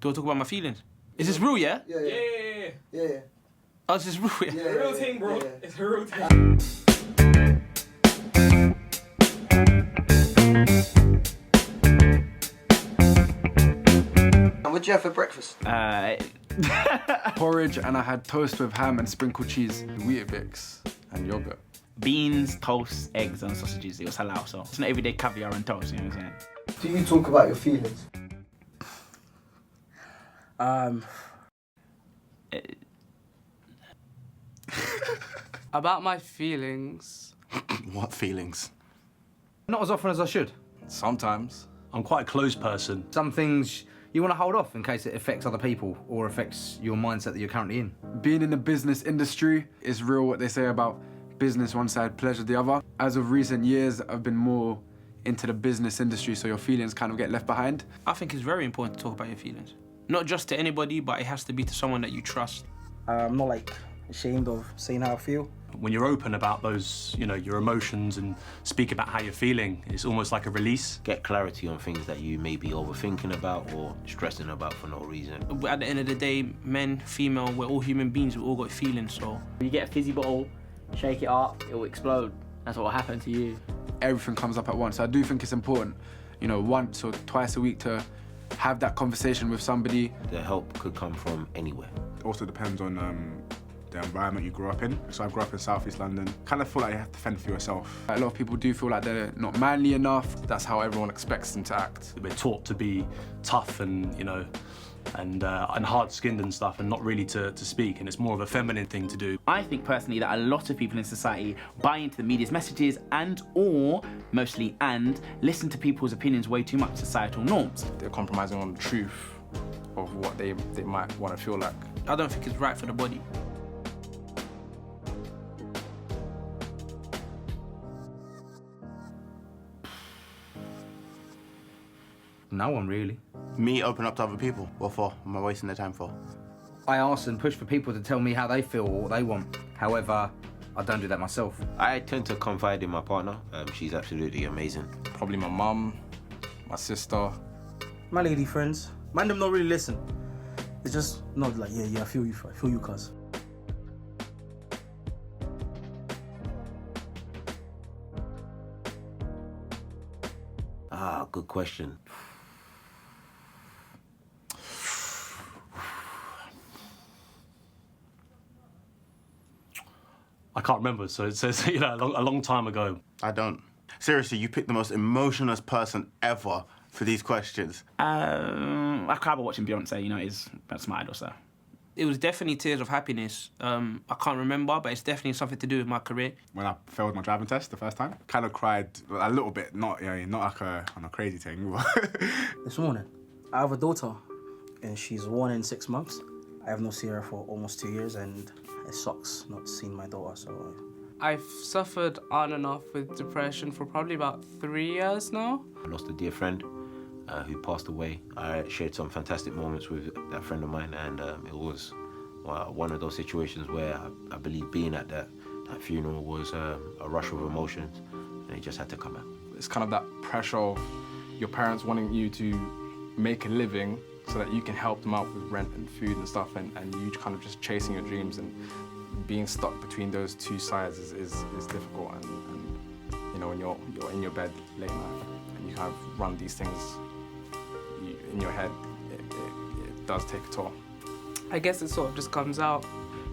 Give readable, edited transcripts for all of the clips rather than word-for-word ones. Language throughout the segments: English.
Do I talk about my feelings? Is this real, yeah? Yeah. Oh, it's just real, yeah? Yeah, real thing, bro. Yeah. It's a real thing. What'd you have for breakfast? Porridge, and I had toast with ham and sprinkled cheese, Weetabix and yogurt. Beans, toast, eggs and sausages. It was halal, so it's not everyday caviar and toast, you know what I'm saying? Do you talk about your feelings? About my feelings. What feelings? Not as often as I should. Sometimes. I'm quite a closed person. Some things you want to hold off in case it affects other people or affects your mindset that you're currently in. Being in the business industry is real what they say about business one side, pleasure the other. As of recent years, I've been more into the business industry, so your feelings kind of get left behind. I think it's very important to talk about your feelings. Not just to anybody, but it has to be to someone that you trust. I'm not ashamed of saying how I feel. When you're open about those, your emotions and speak about how you're feeling, it's almost like a release. Get clarity on things that you may be overthinking about or stressing about for no reason. At the end of the day, men, female, we're all human beings, we all got feelings, so... You get a fizzy bottle, shake it up, it will explode. That's what will happen to you. Everything comes up at once. So I do think it's important, once or twice a week to have that conversation with somebody. The help could come from anywhere. It also depends on the environment you grew up in. So I grew up in South East London. Kind of feel like you have to fend for yourself. A lot of people do feel like they're not manly enough. That's how everyone expects them to act. We're taught to be tough and, and hard-skinned and stuff, and not really to speak, and it's more of a feminine thing to do. I think personally that a lot of people in society buy into the media's messages mostly listen to people's opinions way too much, societal norms. They're compromising on the truth of what they might want to feel like. I don't think it's right for the body. No one really. Me open up to other people? What for? Am I wasting their time for? I ask and push for people to tell me how they feel or what they want. However, I don't do that myself. I tend to confide in my partner. She's absolutely amazing. Probably my mum, my sister. My lady friends. Man, them not really listen. It's just not like, yeah, I feel you, cuz. Good question. I can't remember, so it says, a long time ago. I don't. Seriously, you picked the most emotionless person ever for these questions. I cried by watching Beyonce, that's my idol, so. It was definitely tears of happiness. I can't remember, but it's definitely something to do with my career. When I failed my driving test the first time, kind of cried a little bit, not like on a crazy thing. This morning, I have a daughter, and she's 1 in 6 months. I have not seen her for almost 2 years, and it sucks not seeing my daughter, so... I've suffered on and off with depression for probably about 3 years now. I lost a dear friend who passed away. I shared some fantastic moments with that friend of mine, and it was one of those situations where I believe being at that funeral was a rush of emotions, and it just had to come out. It's kind of that pressure of your parents wanting you to make a living so that you can help them out with rent and food and stuff, and you kind of just chasing your dreams, and being stuck between those two sides is difficult. And when you're in your bed late night and you kind of run these things in your head, it does take a toll. I guess it sort of just comes out.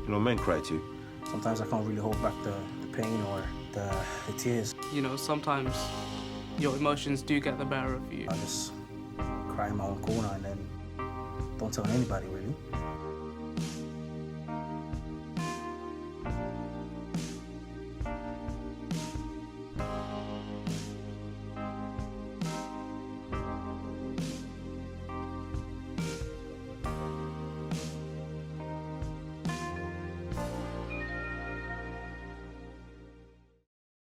Men cry too. Sometimes I can't really hold back the pain or the tears. Sometimes your emotions do get the better of you. I just cry in my own corner and then don't tell anybody really.